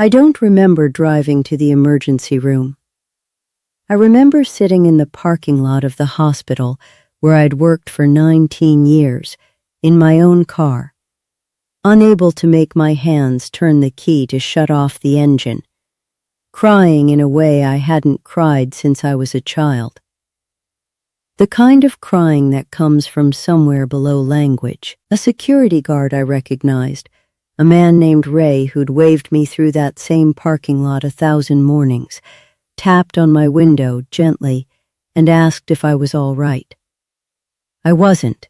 I don't remember driving to the emergency room. I remember sitting in the parking lot of the hospital where I'd worked for 19 years, in my own car, unable to make my hands turn the key to shut off the engine, crying in a way I hadn't cried since I was a child. The kind of crying that comes from somewhere below language. A security guard I recognized, a man named Ray who'd waved me through that same parking lot 1,000 mornings, tapped on my window gently and asked if I was all right. I wasn't.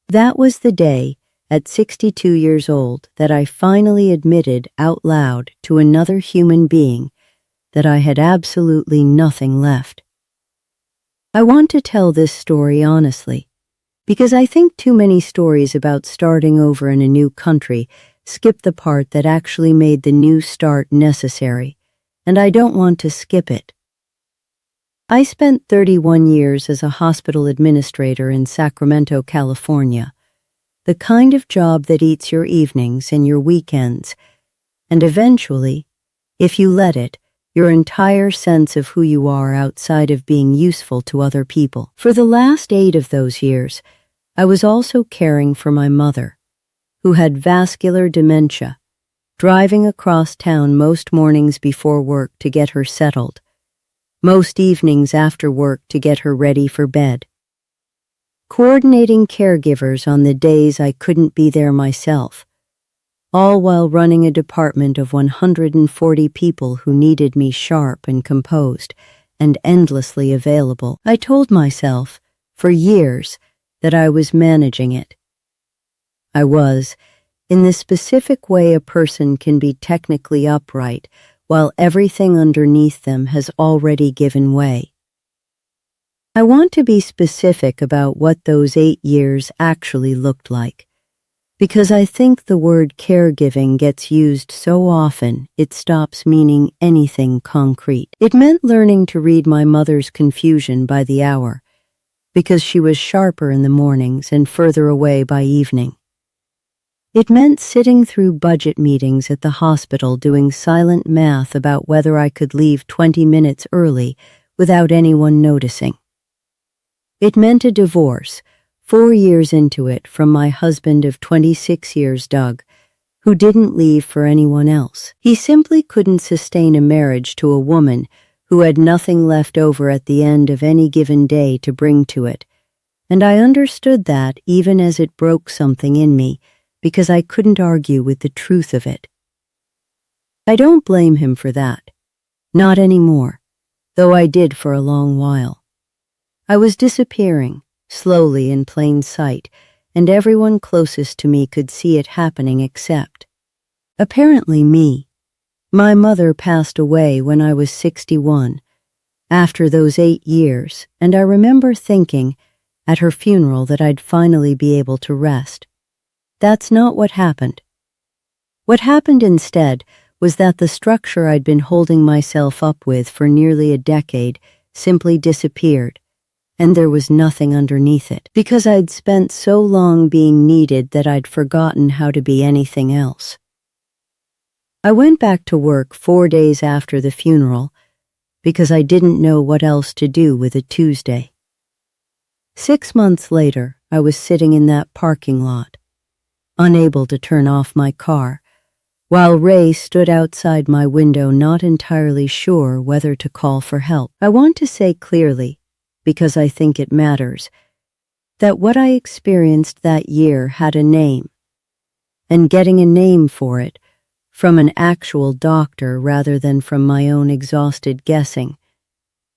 That was the day, at 62 years old, that I finally admitted out loud to another human being that I had absolutely nothing left. I want to tell this story honestly, because I think too many stories about starting over in a new country skip the part that actually made the new start necessary, and I don't want to skip it. I spent 31 years as a hospital administrator in Sacramento, California, the kind of job that eats your evenings and your weekends, and eventually, if you let it, your entire sense of who you are outside of being useful to other people. For the last 8 of those years, I was also caring for my mother, who had vascular dementia, driving across town most mornings before work to get her settled, most evenings after work to get her ready for bed, coordinating caregivers on the days I couldn't be there myself, all while running a department of 140 people who needed me sharp and composed and endlessly available. I told myself, for years, that I was managing it. I was, in the specific way a person can be technically upright while everything underneath them has already given way. I want to be specific about what those 8 years actually looked like, because I think the word caregiving gets used so often it stops meaning anything concrete. It meant learning to read my mother's confusion by the hour, because she was sharper in the mornings and further away by evening. It meant sitting through budget meetings at the hospital doing silent math about whether I could leave 20 minutes early without anyone noticing. It meant a divorce, 4 years into it, from my husband of 26 years, Doug, who didn't leave for anyone else. He simply couldn't sustain a marriage to a woman who had nothing left over at the end of any given day to bring to it, and I understood that even as it broke something in me, because I couldn't argue with the truth of it. I don't blame him for that. Not anymore, though I did for a long while. I was disappearing, slowly in plain sight, and everyone closest to me could see it happening except, apparently, me. My mother passed away when I was 61, after those 8 years, and I remember thinking, at her funeral, that I'd finally be able to rest. That's not what happened. What happened instead was that the structure I'd been holding myself up with for nearly a decade simply disappeared, and there was nothing underneath it, because I'd spent so long being needed that I'd forgotten how to be anything else. I went back to work 4 days after the funeral because I didn't know what else to do with a Tuesday. 6 months later, I was sitting in that parking lot, unable to turn off my car, while Ray stood outside my window, not entirely sure whether to call for help. I want to say clearly, because I think it matters, that what I experienced that year had a name, and getting a name for it, from an actual doctor rather than from my own exhausted guessing,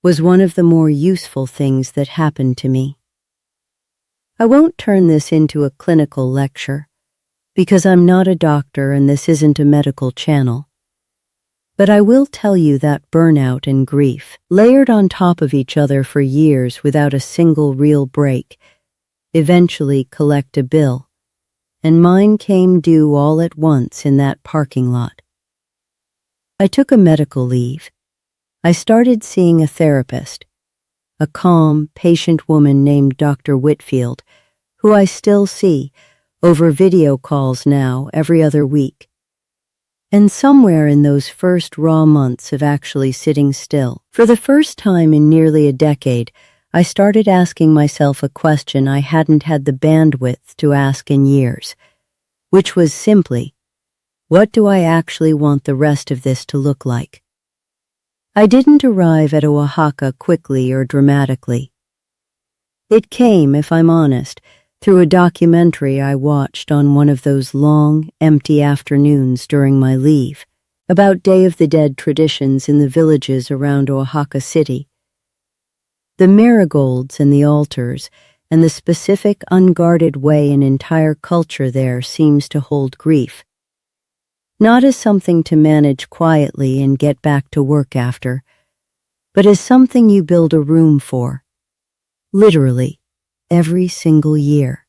was one of the more useful things that happened to me. I won't turn this into a clinical lecture, because I'm not a doctor and this isn't a medical channel. But I will tell you that burnout and grief, layered on top of each other for years without a single real break, eventually collect a bill, and mine came due all at once in that parking lot. I took a medical leave. I started seeing a therapist, a calm, patient woman named Dr. Whitfield, who I still see, over video calls now, every other week. And somewhere in those first raw months of actually sitting still, for the first time in nearly a decade, I started asking myself a question I hadn't had the bandwidth to ask in years, which was simply, what do I actually want the rest of this to look like? I didn't arrive at Oaxaca quickly or dramatically. It came, if I'm honest, through a documentary I watched on one of those long, empty afternoons during my leave, about Day of the Dead traditions in the villages around Oaxaca City. The marigolds and the altars, and the specific, unguarded way an entire culture there seems to hold grief. Not as something to manage quietly and get back to work after, but as something you build a room for, literally, every single year.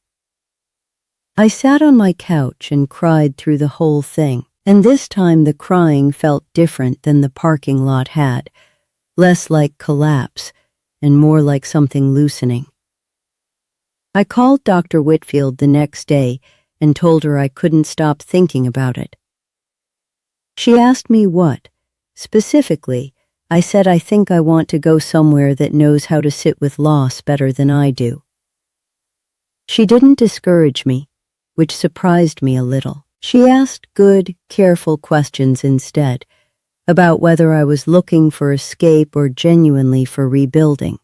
I sat on my couch and cried through the whole thing, and this time the crying felt different than the parking lot had, less like collapse and more like something loosening. I called Dr. Whitfield the next day and told her I couldn't stop thinking about it. She asked me what. Specifically, I said I think I want to go somewhere that knows how to sit with loss better than I do. She didn't discourage me, which surprised me a little. She asked good, careful questions instead, about whether I was looking for escape or genuinely for rebuilding,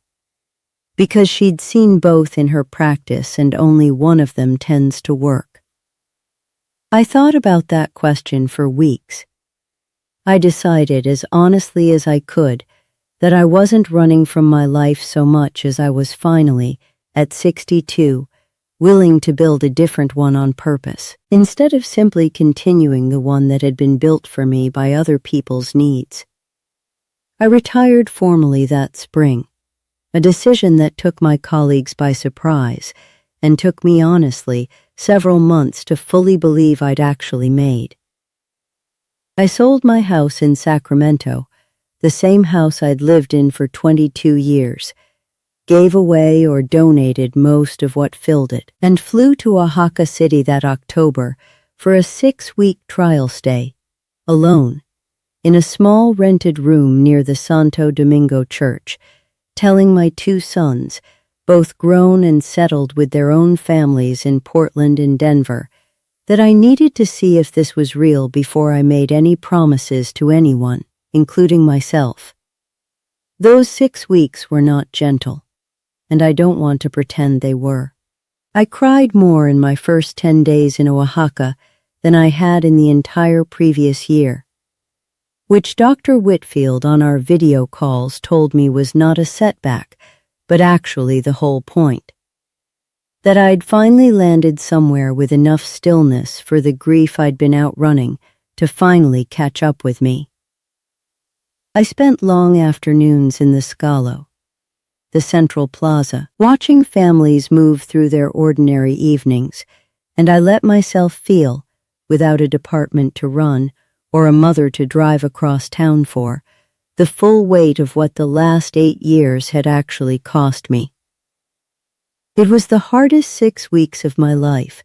because she'd seen both in her practice and only one of them tends to work. I thought about that question for weeks. I decided as honestly as I could that I wasn't running from my life so much as I was finally, at 62, willing to build a different one on purpose, instead of simply continuing the one that had been built for me by other people's needs. I retired formally that spring, a decision that took my colleagues by surprise and took me honestly several months to fully believe I'd actually made. I sold my house in Sacramento, the same house I'd lived in for 22 years, gave away or donated most of what filled it, and flew to Oaxaca City that October for a 6-week trial stay, alone, in a small rented room near the Santo Domingo Church, telling my 2 sons, both grown and settled with their own families in Portland and Denver, that I needed to see if this was real before I made any promises to anyone, including myself. Those 6 weeks were not gentle, and I don't want to pretend they were. I cried more in my first 10 days in Oaxaca than I had in the entire previous year, which Dr. Whitfield on our video calls told me was not a setback, but actually the whole point. That I'd finally landed somewhere with enough stillness for the grief I'd been outrunning to finally catch up with me. I spent long afternoons in the Scalo, the central plaza, watching families move through their ordinary evenings, and I let myself feel, without a department to run or a mother to drive across town for, the full weight of what the last 8 years had actually cost me. It was the hardest 6 weeks of my life,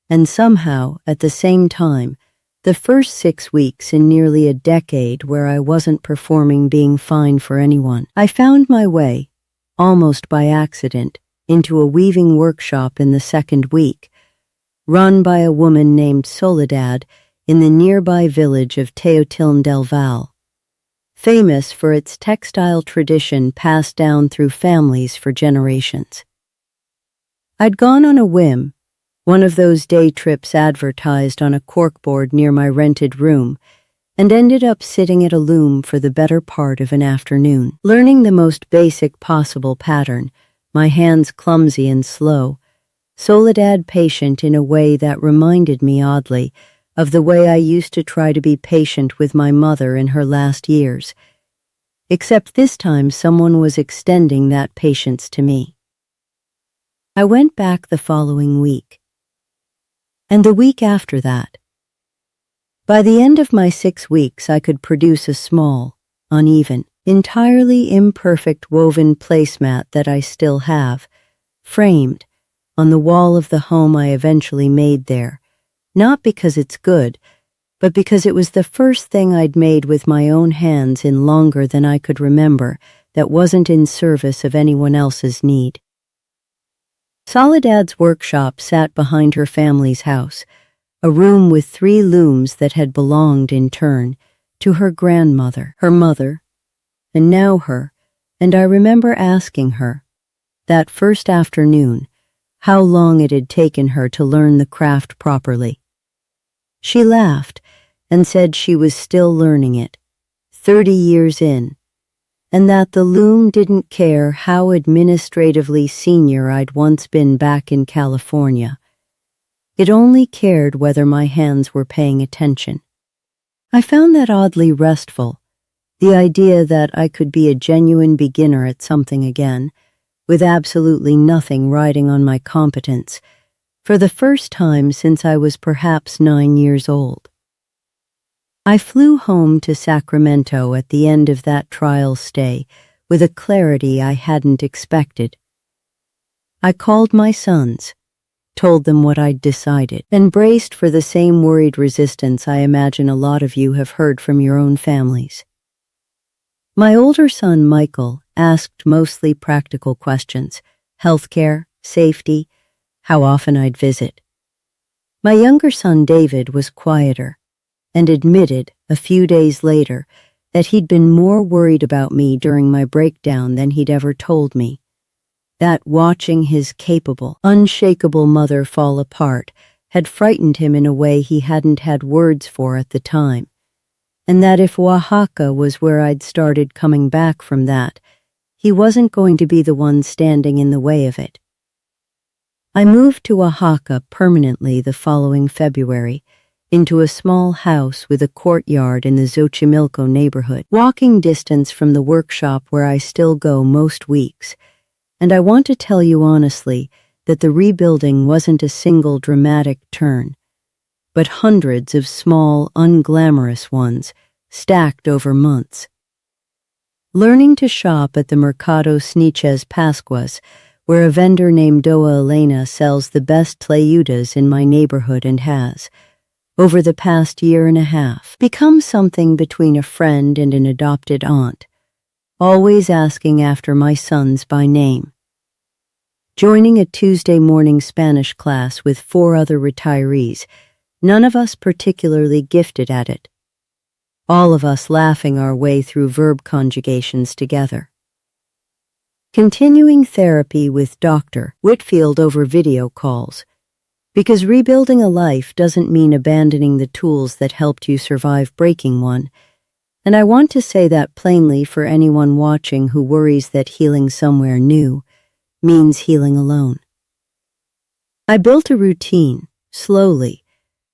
and somehow, at the same time, the first 6 weeks in nearly a decade where I wasn't performing being fine for anyone. I found my way, almost by accident, into a weaving workshop in the second week, run by a woman named Soledad in the nearby village of Teotitlán del Val, famous for its textile tradition passed down through families for generations. I'd gone on a whim, one of those day trips advertised on a corkboard near my rented room, and ended up sitting at a loom for the better part of an afternoon, learning the most basic possible pattern, my hands clumsy and slow, Soledad patient in a way that reminded me oddly of the way I used to try to be patient with my mother in her last years, except this time someone was extending that patience to me. I went back the following week, and the week after that. By the end of my 6 weeks, I could produce a small, uneven, entirely imperfect woven placemat that I still have, framed, on the wall of the home I eventually made there, not because it's good, but because it was the first thing I'd made with my own hands in longer than I could remember that wasn't in service of anyone else's need. Soledad's workshop sat behind her family's house, a room with 3 looms that had belonged in turn to her grandmother, her mother, and now her, and I remember asking her, that first afternoon, how long it had taken her to learn the craft properly. She laughed and said she was still learning it, 30 years in, and that the loom didn't care how administratively senior I'd once been back in California. It only cared whether my hands were paying attention. I found that oddly restful, the idea that I could be a genuine beginner at something again, with absolutely nothing riding on my competence, for the first time since I was perhaps 9 years old. I flew home to Sacramento at the end of that trial stay with a clarity I hadn't expected. I called my sons, told them what I'd decided, and braced for the same worried resistance I imagine a lot of you have heard from your own families. My older son, Michael, asked mostly practical questions: healthcare, safety, how often I'd visit. My younger son, David, was quieter and admitted a few days later that he'd been more worried about me during my breakdown than he'd ever told me. That watching his capable, unshakable mother fall apart had frightened him in a way he hadn't had words for at the time, and that if Oaxaca was where I'd started coming back from that, he wasn't going to be the one standing in the way of it. I moved to Oaxaca permanently the following February, into a small house with a courtyard in the Xochimilco neighborhood, walking distance from the workshop where I still go most weeks. And I want to tell you honestly that the rebuilding wasn't a single dramatic turn, but hundreds of small, unglamorous ones stacked over months. Learning to shop at the Mercado Sniches Pascuas, where a vendor named Doa Elena sells the best tlayudas in my neighborhood and has, over the past year and a half, become something between a friend and an adopted aunt, always asking after my sons by name. Joining a Tuesday morning Spanish class with 4 other retirees, none of us particularly gifted at it. All of us laughing our way through verb conjugations together. Continuing therapy with Dr. Whitfield over video calls, because rebuilding a life doesn't mean abandoning the tools that helped you survive breaking one, and I want to say that plainly for anyone watching who worries that healing somewhere new means healing alone. I built a routine, slowly,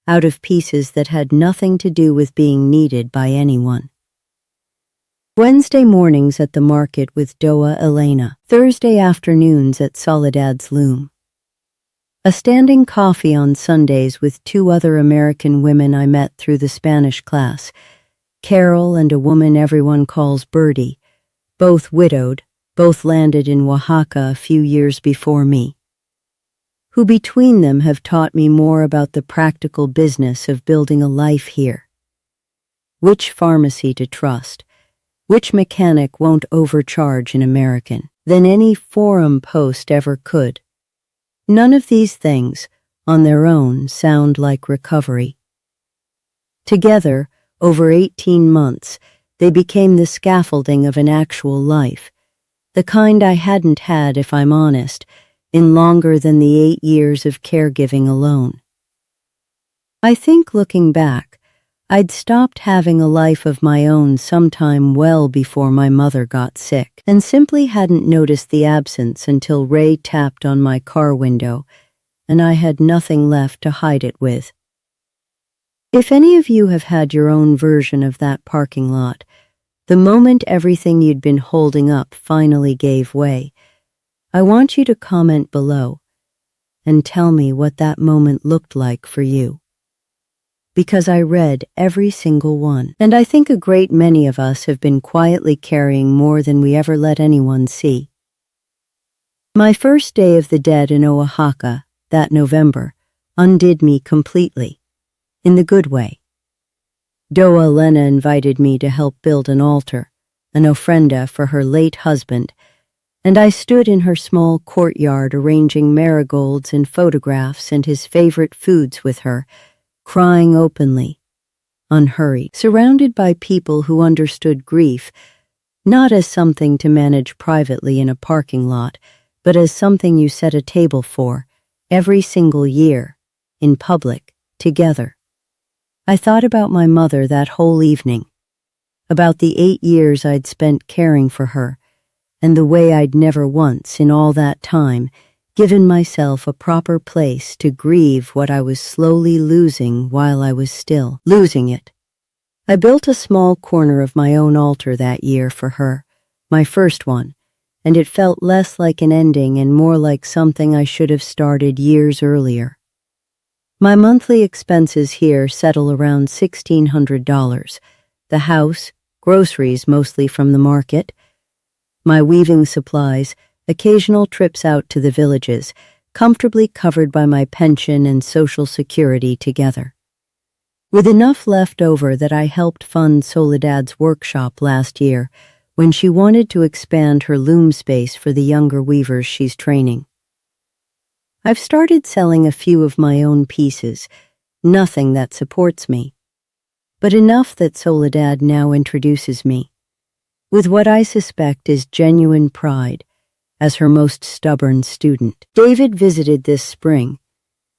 out of pieces that had nothing to do with being needed by anyone. Wednesday mornings at the market with Doa Elena, Thursday afternoons at Soledad's loom. A standing coffee on Sundays with 2 other American women I met through the Spanish class, Carol and a woman everyone calls Birdie, both widowed, both landed in Oaxaca a few years before me, who between them have taught me more about the practical business of building a life here. Which pharmacy to trust, which mechanic won't overcharge an American, than any forum post ever could. None of these things, on their own, sound like recovery. Together, over 18 months, they became the scaffolding of an actual life, the kind I hadn't had, if I'm honest, in longer than the 8 years of caregiving alone. I think, looking back, I'd stopped having a life of my own sometime well before my mother got sick, and simply hadn't noticed the absence until Ray tapped on my car window, and I had nothing left to hide it with. If any of you have had your own version of that parking lot, the moment everything you'd been holding up finally gave way, I want you to comment below and tell me what that moment looked like for you. Because I read every single one, and I think a great many of us have been quietly carrying more than we ever let anyone see. My first day of the dead in Oaxaca, that November, undid me completely, in the good way. Doa Elena invited me to help build an altar, an ofrenda for her late husband, and I stood in her small courtyard arranging marigolds and photographs and his favorite foods with her, crying openly, unhurried, surrounded by people who understood grief, not as something to manage privately in a parking lot, but as something you set a table for, every single year, in public, together. I thought about my mother that whole evening, about the 8 years I'd spent caring for her, and the way I'd never once, in all that time, given myself a proper place to grieve what I was slowly losing while I was still losing it. I built a small corner of my own altar that year for her, my first one, and it felt less like an ending and more like something I should have started years earlier. My monthly expenses here settle around $1,600, the house, groceries mostly from the market, my weaving supplies, occasional trips out to the villages, comfortably covered by my pension and Social Security together. With enough left over that I helped fund Soledad's workshop last year when she wanted to expand her loom space for the younger weavers she's training. I've started selling a few of my own pieces, nothing that supports me, but enough that Soledad now introduces me, with what I suspect is genuine pride, as her most stubborn student. David visited this spring,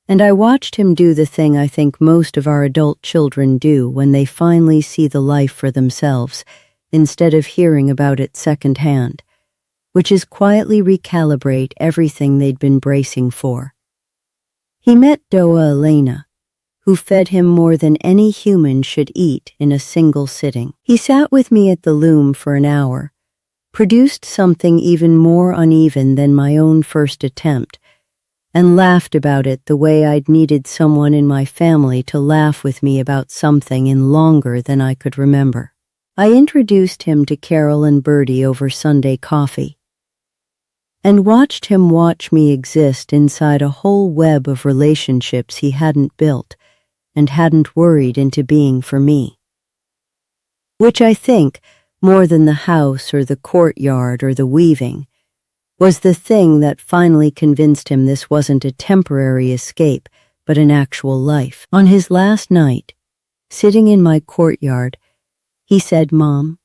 and I watched him do the thing I think most of our adult children do when they finally see the life for themselves, instead of hearing about it secondhand, which is quietly recalibrate everything they'd been bracing for. He met Doa Elena, who fed him more than any human should eat in a single sitting. He sat with me at the loom for an hour, produced something even more uneven than my own first attempt, and laughed about it the way I'd needed someone in my family to laugh with me about something in longer than I could remember. I introduced him to Carol and Bertie over Sunday coffee, and watched him watch me exist inside a whole web of relationships he hadn't built and hadn't worried into being for me. Which I think, more than the house or the courtyard or the weaving, was the thing that finally convinced him this wasn't a temporary escape, but an actual life. On his last night, sitting in my courtyard, he said, "Mom,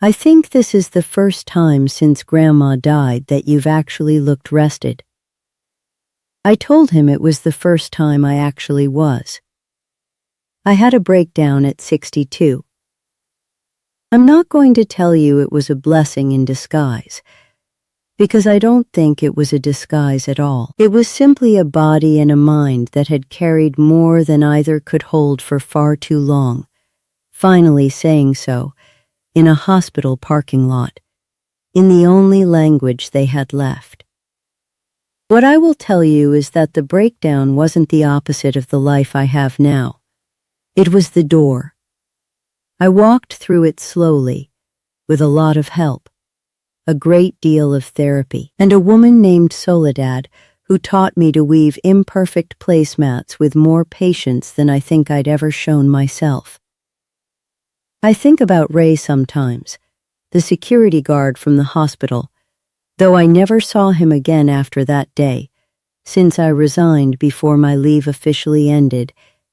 I think this is the first time since Grandma died that you've actually looked rested." I told him it was the first time I actually was. I had a breakdown at 62. I'm not going to tell you it was a blessing in disguise, because I don't think it was a disguise at all. It was simply a body and a mind that had carried more than either could hold for far too long, finally saying so, in a hospital parking lot, in the only language they had left. What I will tell you is that the breakdown wasn't the opposite of the life I have now. It was the door. I walked through it slowly, with a lot of help, a great deal of therapy, and a woman named Soledad who taught me to weave imperfect placemats with more patience than I think I'd ever shown myself. I think about Ray sometimes, the security guard from the hospital, though I never saw him again after that day, since I resigned before my leave officially ended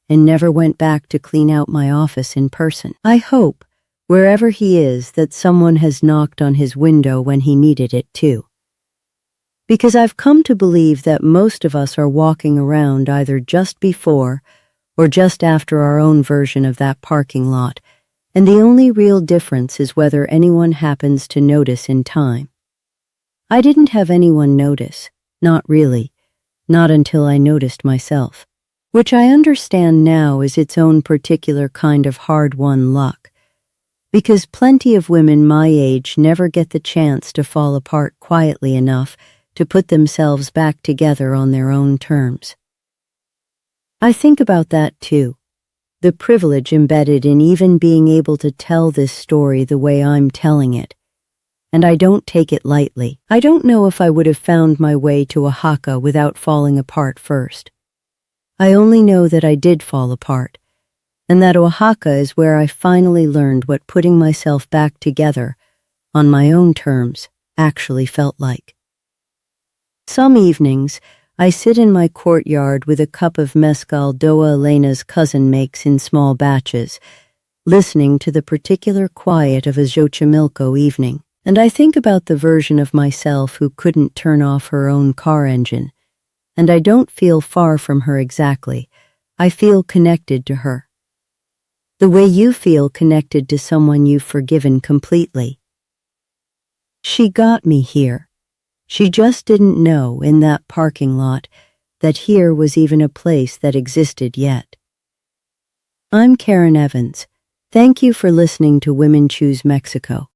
and never went back to clean out my office in person. I hope, wherever he is, that someone has knocked on his window when he needed it too. Because I've come to believe that most of us are walking around either just before or just after our own version of that parking lot, and the only real difference is whether anyone happens to notice in time. I didn't have anyone notice, not really, not until I noticed myself, which I understand now is its own particular kind of hard-won luck, because plenty of women my age never get the chance to fall apart quietly enough to put themselves back together on their own terms. I think about that too, the privilege embedded in even being able to tell this story the way I'm telling it, and I don't take it lightly. I don't know if I would have found my way to Oaxaca without falling apart first. I only know that I did fall apart, and that Oaxaca is where I finally learned what putting myself back together on my own terms actually felt like. Some evenings, I sit in my courtyard with a cup of mezcal Doa Elena's cousin makes in small batches, listening to the particular quiet of a Xochimilco evening, and I think about the version of myself who couldn't turn off her own car engine, and I don't feel far from her exactly. I feel connected to her. The way you feel connected to someone you've forgiven completely. She got me here. She just didn't know in that parking lot that here was even a place that existed yet. I'm Karen Evans. Thank you for listening to Women Choose Mexico.